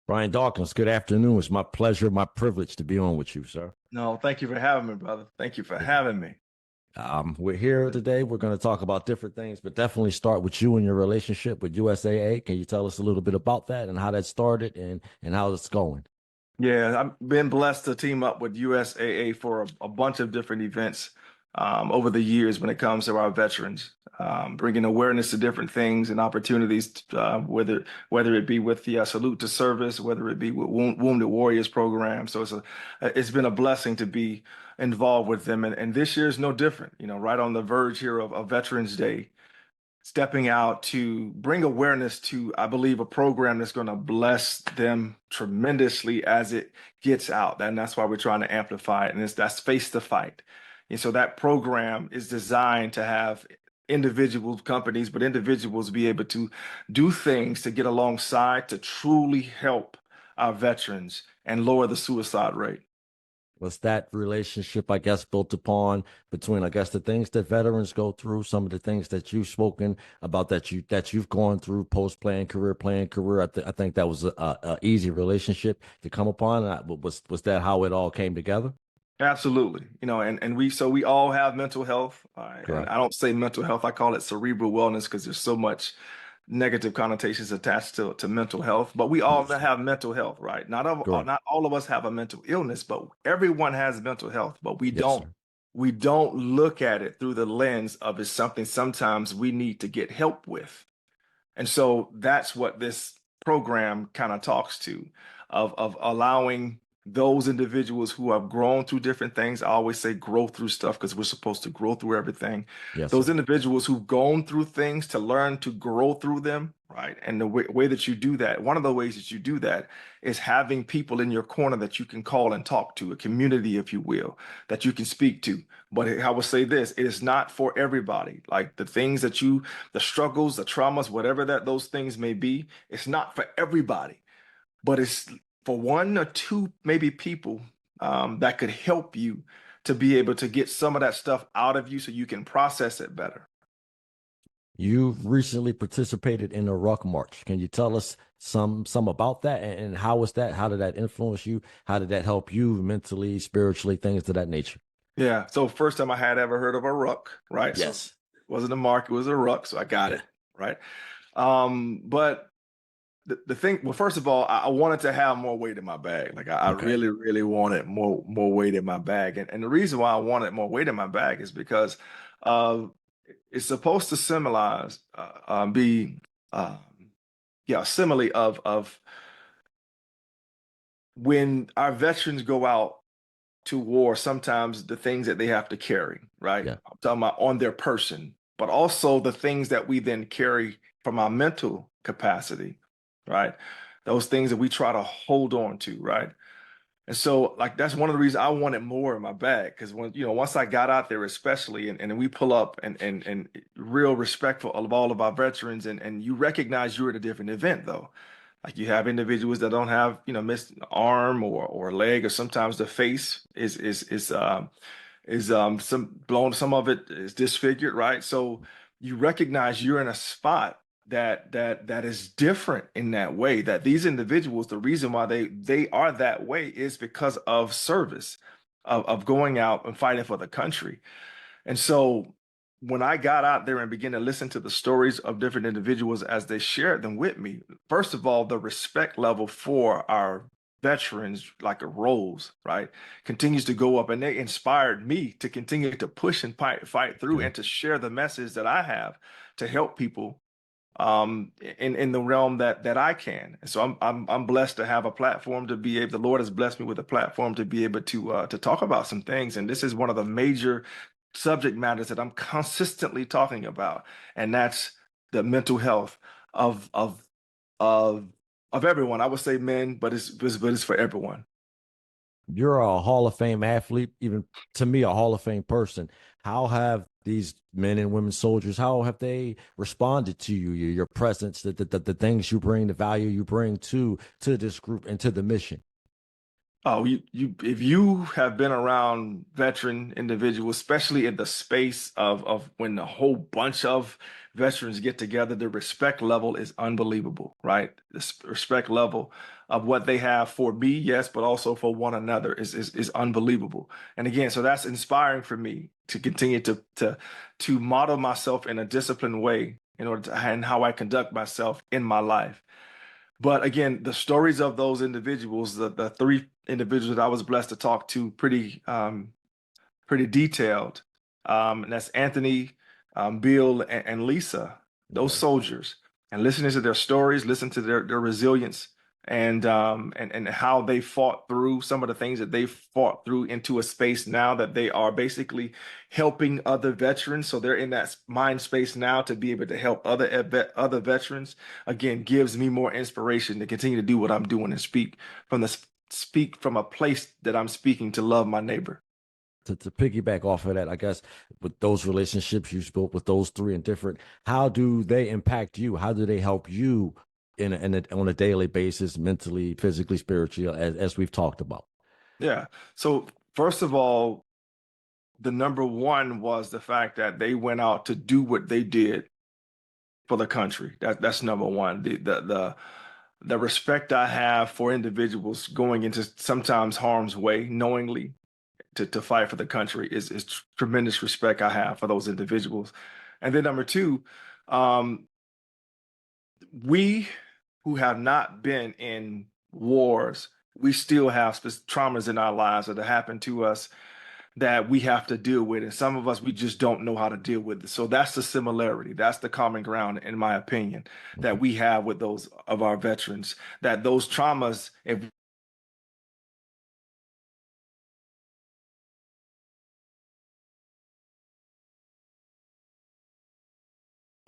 Brian Dawkins, good afternoon. It's my pleasure, my privilege to be on with you, sir. No, thank you for having me, brother. Thank you for having me. We're here today. We're going to talk about different things, but definitely start with you and your relationship with USAA. Can you tell us a little bit about that and how that started and how it's going? Yeah, I've been blessed to team up with USAA for a bunch of different events over the years when it comes to our veterans, bringing awareness to different things and opportunities, whether it be with the Salute to Service, whether it be with Wounded Warriors program. So it's been a blessing to be involved with them, and this year is no different. You know, right on the verge here of Veterans Day, stepping out to bring awareness to, I believe, a program that's going to bless them tremendously as it gets out. And that's why we're trying to amplify it. And that's Face the Fight. And so that program is designed to have individual companies, but individuals be able to do things to get alongside to truly help our veterans and lower the suicide rate. Was that relationship, I guess, built upon between, I guess, the things that veterans go through, some of the things that you've spoken about that you've gone through post playing career. I think that was a easy relationship to come upon. Was that how it all came together? Absolutely. You know, and we all have mental health. And Correct. I don't say mental health, I call it cerebral wellness because there's so much negative connotations attached to mental health. But we all Yes. have mental health, right? Correct. Not all of us have a mental illness, but everyone has mental health. But Yes, sir. we don't look at it through the lens of it's something sometimes we need to get help with. And so that's what this program kind of talks to, of allowing those individuals who have grown through different things. I always say grow through stuff because we're supposed to grow through everything. Yes, Those sir. individuals who've gone through things to learn to grow through them, right? And the way that you do that, one of the ways that you do that is having people in your corner that you can call and talk to, a community, if you will, that you can speak to. But I will say this, it is not for everybody. Like the things the struggles, the traumas, whatever those things may be, it's not for everybody, but it's for one or two maybe people that could help you to be able to get some of that stuff out of you so you can process it better. You've recently participated in a Ruck March. Can you tell us some about that and how was that? How did that influence you? How did that help you mentally, spiritually, things of that nature? Yeah. So first time I had ever heard of a ruck, right? So Yes. it wasn't a mark, it was a ruck. So I got Yeah. it, right? But the thing, well, first of all, I wanted to have more weight in my bag. Like I Okay. really, really wanted more weight in my bag. And the reason why I wanted more weight in my bag is because uh, it's supposed to symbolize, be, um, yeah, a simile of when our veterans go out to war, sometimes the things that they have to carry, right? Yeah. I'm talking about on their person, but also the things that we then carry from our mental capacity, right? Those things that we try to hold on to, right? And so, like, that's one of the reasons I wanted more in my bag. Because once I got out there, especially, and we pull up and real respectful of all of our veterans, and you recognize you're at a different event, though. Like you have individuals that don't have, missed an arm or a leg, or sometimes the face is some blown, some of it is disfigured, right? So you recognize you're in a spot that is different in that way, that these individuals, the reason why they are that way is because of service, of going out and fighting for the country. And so when I got out there and began to listen to the stories of different individuals as they shared them with me, first of all, the respect level for our veterans, like a rose, right, continues to go up. And they inspired me to continue to push and fight through Okay. and to share the message that I have to help people in the realm that I can. And so I'm blessed to have a platform to be able. The Lord has blessed me with a platform to be able to talk about some things. And this is one of the major subject matters that I'm consistently talking about, and that's the mental health of of of of everyone. I would say men, but it's for everyone. You're a Hall of Fame athlete, even to me, a Hall of Fame person. How have these men and women soldiers, how have they responded to you, your presence, the things you bring, the value you bring to this group and to the mission? Oh, if you have been around veteran individuals, especially in the space of when a whole bunch of veterans get together, the respect level is unbelievable, right? Respect level of what they have for me, yes, but also for one another is unbelievable. And again, so that's inspiring for me to continue to model myself in a disciplined way in order to and how I conduct myself in my life. But again, the stories of those individuals, the three individuals that I was blessed to talk to, pretty detailed. And that's Anthony, Bill, and Lisa, those Okay. soldiers, and listening to their stories, listen to their resilience and how they fought through some of the things that they fought through into a space now that they are basically helping other veterans. So they're in that mind space now to be able to help other veterans. Again, gives me more inspiration to continue to do what I'm doing and speak from a place that I'm speaking to love my neighbor. To piggyback off of that, I guess with those relationships you spoke with those three and different, how do they impact you? How do they help you on a daily basis, mentally, physically, spiritually, as we've talked about? Yeah. So first of all, the number one was the fact that they went out to do what they did for the country. That's number one. The respect I have for individuals going into sometimes harm's way knowingly to fight for the country is tremendous respect I have for those individuals. And then number two, um, we who have not been in wars, we still have traumas in our lives that have happened to us that we have to deal with. And some of us, we just don't know how to deal with it. So that's the similarity. That's the common ground, in my opinion, that we have with those of our veterans, that those traumas, if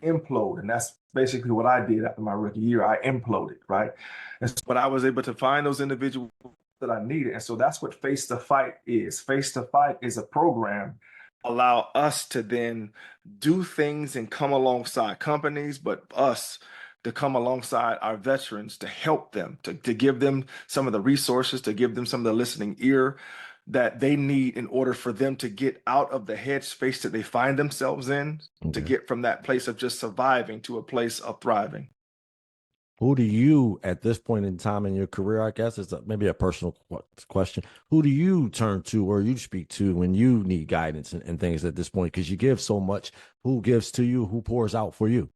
implode. And that's basically what I did after my rookie year. I imploded, right? And so, but I was able to find those individuals that I needed. And so that's what Face to Fight is. Face to Fight is a program allow us to then do things and come alongside companies, but us to come alongside our veterans to help them, to give them some of the resources, to give them some of the listening ear that they need in order for them to get out of the headspace that they find themselves in, to Okay. get from that place of just surviving to a place of thriving. Who do you, at this point in time in your career, I guess it's maybe a personal question. Who do you turn to or you speak to when you need guidance and things at this point? Because you give so much. Who gives to you? Who pours out for you?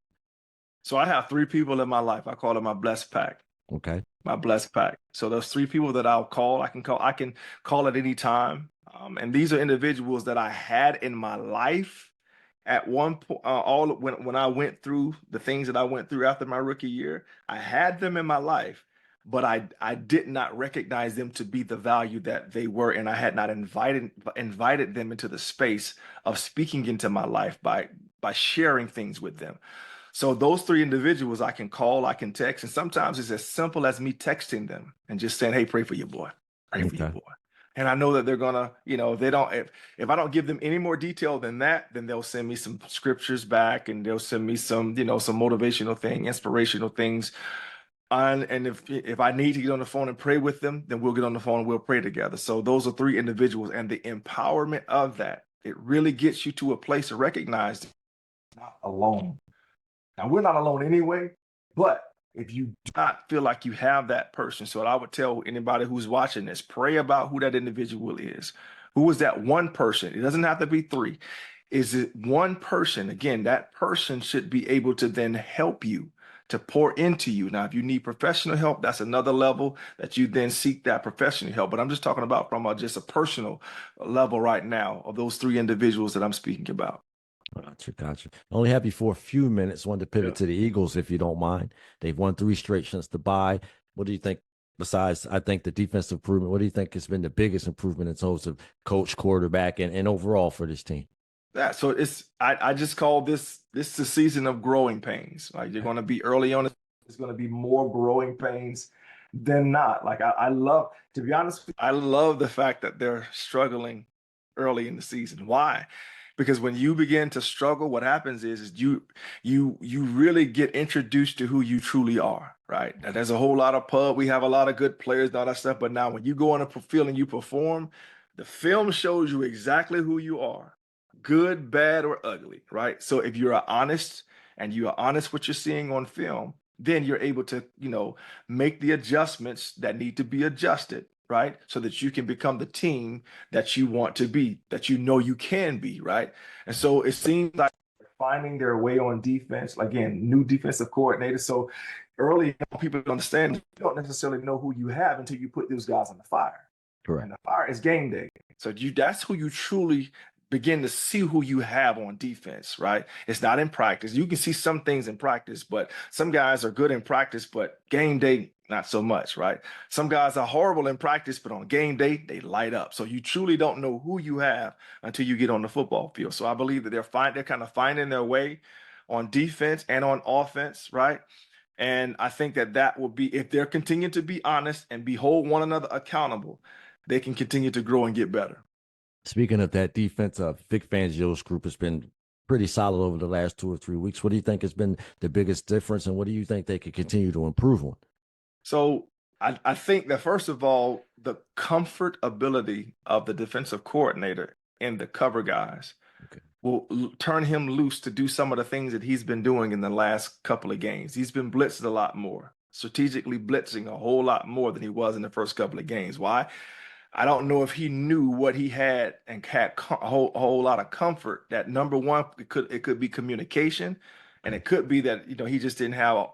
So I have three people in my life. I call it my blessed pack. Okay. My blessed pack. So those three people that I can call at any time. And these are individuals that I had in my life at one point. All when I went through the things that I went through after my rookie year, I had them in my life, but I did not recognize them to be the value that they were, and I had not invited them into the space of speaking into my life by sharing things with them. So those three individuals I can call, I can text, and sometimes it's as simple as me texting them and just saying, "Hey, pray for your boy. Pray for your Okay. boy." And I know that they're gonna, if they don't, if I don't give them any more detail than that, then they'll send me some scriptures back and they'll send me some, some motivational thing, inspirational things. And if I need to get on the phone and pray with them, then we'll get on the phone and we'll pray together. So those are three individuals, and the empowerment of that, it really gets you to a place to recognize you're not alone. Now, we're not alone anyway, but if you do not feel like you have that person, so I would tell anybody who's watching this, pray about who that individual is. Who is that one person? It doesn't have to be three. Is it one person? Again, that person should be able to then help you, to pour into you. Now, if you need professional help, that's another level that you then seek that professional help. But I'm just talking about from just a personal level right now of those three individuals that I'm speaking about. Gotcha, gotcha. I only have you for a few minutes. Wanted to Yeah. pivot to the Eagles, if you don't mind. They've won three straight since the bye. What do you think? Besides, I think the defensive improvement. What do you think has been the biggest improvement in terms of coach, quarterback, and overall for this team? Yeah, so I just call this the season of growing pains. Like you're going to be early on, it's going to be more growing pains than not. Like I love, to be honest, I love the fact that they're struggling early in the season. Why? Because when you begin to struggle, what happens is you really get introduced to who you truly are, right? And there's a whole lot of we have a lot of good players and all that stuff, but now when you go on a field and you perform, the film shows you exactly who you are, good, bad, or ugly, right? So if you're honest and you are honest what you're seeing on film, then you're able to, make the adjustments that need to be adjusted, right? So that you can become the team that you want to be, that you know you can be, right? And so it seems like finding their way on defense, again, new defensive coordinator. So early people don't understand, you don't necessarily know who you have until you put those guys on the fire. Correct. And the fire is game day. So that's who you truly begin to see who you have on defense, right? It's not in practice. You can see some things in practice, but some guys are good in practice, but game day, not so much, right? Some guys are horrible in practice, but on game day, they light up. So you truly don't know who you have until you get on the football field. So I believe that they're kind of finding their way on defense and on offense, right? And I think that will be, if they're continuing to be honest and hold one another accountable, they can continue to grow and get better. Speaking of that defense, Vic Fangio's group has been pretty solid over the last 2 or 3 weeks. What do you think has been the biggest difference, and what do you think they could continue to improve on? So I think that, first of all, the comfort ability of the defensive coordinator and the cover guys will turn him loose to do some of the things that he's been doing in the last couple of games. He's been blitzed a lot more, strategically blitzing a whole lot more than he was in the first couple of games. Why? I don't know if he knew what he had and had a whole lot of comfort. That, number one, it could be communication, and it could be that he just didn't have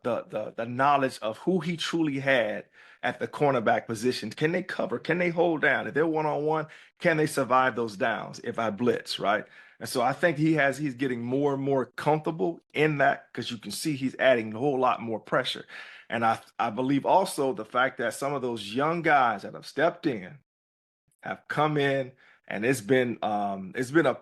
the knowledge of who he truly had at the cornerback position. Can they cover? Can they hold down? If they're one-on-one, can they survive those downs if I blitz, right? And so I think he's getting more and more comfortable in that, because you can see he's adding a whole lot more pressure. And I believe also the fact that some of those young guys that have stepped in have come in, and it's been a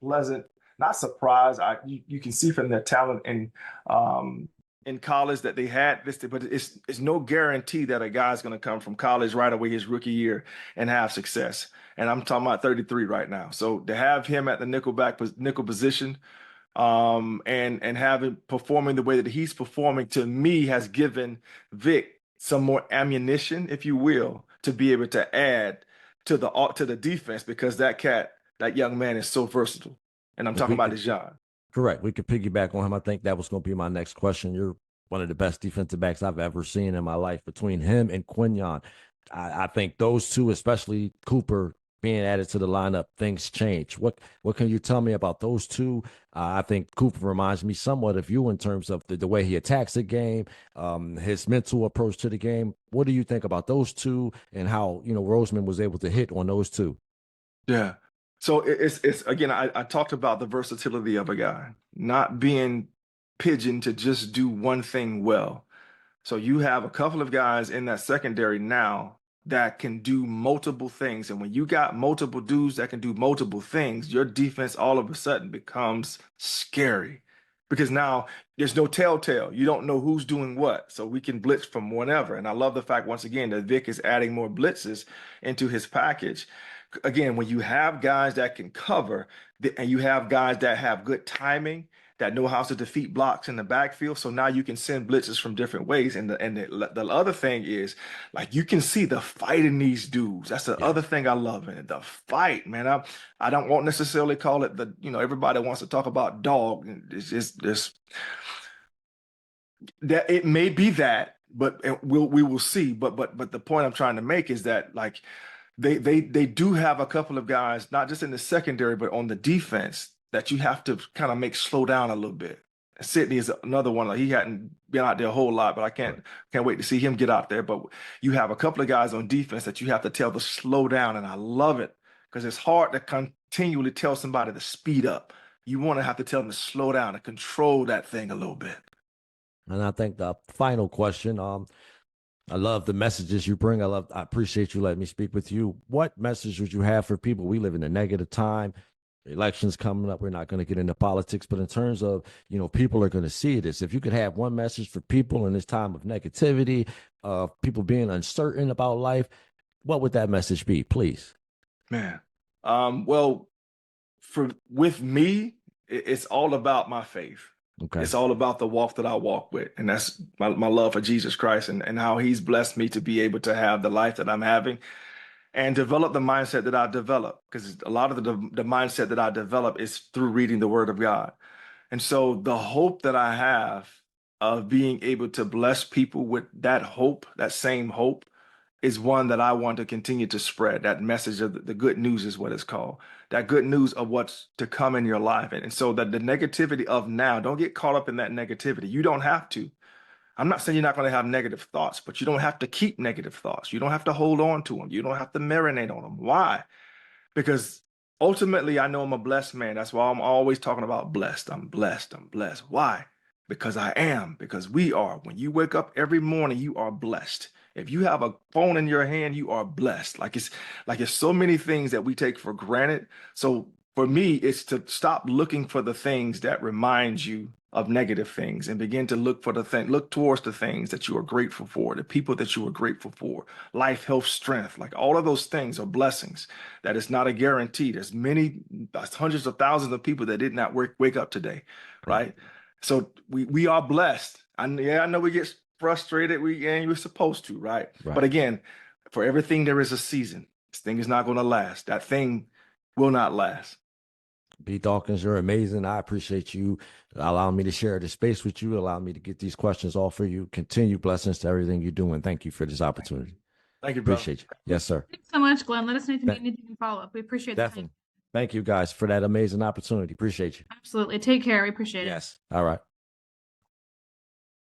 pleasant, not surprise. You can see from their talent in college that they had this, but it's no guarantee that a guy's going to come from college right away his rookie year and have success. And I'm talking about 33 right now. So to have him at the nickel position, and having performing the way that he's performing, to me, has given Vic some more ammunition, if you will, to be able to add to the defense, because that young man is so versatile. And I'm talking about DeJean. Correct. We could piggyback on him. I think that was going to be my next question. You're one of the best defensive backs I've ever seen in my life. Between him and Quinyon, I think those two, especially Cooper, being added to the lineup, things change. What can you tell me about those two? I think Cooper reminds me somewhat of you in terms of the way he attacks the game, his mental approach to the game. What do you think about those two, and how Roseman was able to hit on those two? Yeah. So it's again, I talked about the versatility of a guy, not being pigeoned to just do one thing well. So you have a couple of guys in that secondary now that can do multiple things. And when you got multiple dudes that can do multiple things, your defense all of a sudden becomes scary, because now there's no telltale. You don't know who's doing what. So we can blitz from whenever. And I love the fact, once again, that Vic is adding more blitzes into his package. Again, when you have guys that can cover, and you have guys that have good timing, that know how to defeat blocks in the backfield, so now you can send blitzes from different ways. And the other thing is, like, you can see the fight in these dudes. That's the other thing I love in it, the fight, man. I don't want necessarily call it everybody wants to talk about dog. It's just this, that it may be that, but we will see. But the point I'm trying to make is that, like, they do have a couple of guys, not just in the secondary, but on the defense, that you have to kind of make slow down a little bit. Sidney is another one. He hadn't been out there a whole lot, but I can't wait to see him get out there. But you have a couple of guys on defense that you have to tell to slow down, and I love it, because it's hard to continually tell somebody to speed up. You want to have to tell them to slow down and control that thing a little bit. And I think the final question, I love the messages you bring. I appreciate you letting me speak with you. What message would you have for people? We live in a negative time. Elections coming up. We're not going to get into politics, but in terms of, people are going to see this. If you could have one message for people in this time of negativity, people being uncertain about life, what would that message be, please? Man. Well, with me, it's all about my faith. Okay. It's all about the walk that I walk with. And that's my love for Jesus Christ and how he's blessed me to be able to have the life that I'm having and develop the mindset that I develop. Because a lot of the mindset that I develop is through reading the word of God. And so the hope that I have of being able to bless people with that hope, that same hope, is one that I want to continue to spread. That message of the good news is what it's called. That good news of what's to come in your life. And so that the negativity of now, don't get caught up in that negativity. You don't have to. I'm not saying you're not going to have negative thoughts, but you don't have to keep negative thoughts. You don't have to hold on to them. You don't have to marinate on them. Why? Because ultimately, I know I'm a blessed man. That's why I'm always talking about blessed. I'm blessed. I'm blessed. Why? Because I am, because we are. When you wake up every morning, you are blessed. If you have a phone in your hand, you are blessed. Like it's so many things that we take for granted. So for me, it's to stop looking for the things that remind you of negative things and begin to look towards the things that you are grateful for, the people that you are grateful for, life, health, strength. Like all of those things are blessings. That is not a guarantee. There's hundreds of thousands of people that did not wake up today, right? So we are blessed. I know we get frustrated. We're supposed to, right? But again, for everything there is a season. This thing is not going to last. That thing will not last. B. Dawkins, you're amazing. I appreciate you allowing me to share this space with you, allowing me to get these questions off for you. Continue blessings to everything you're doing. Thank you for this opportunity. Thank you, bro. Appreciate you. Yes, sir. Thanks so much, Glenn. Let us know if you need anything in follow up. We appreciate the time. Thank you guys for that amazing opportunity. Appreciate you. Absolutely. Take care. We appreciate it. Yes. All right.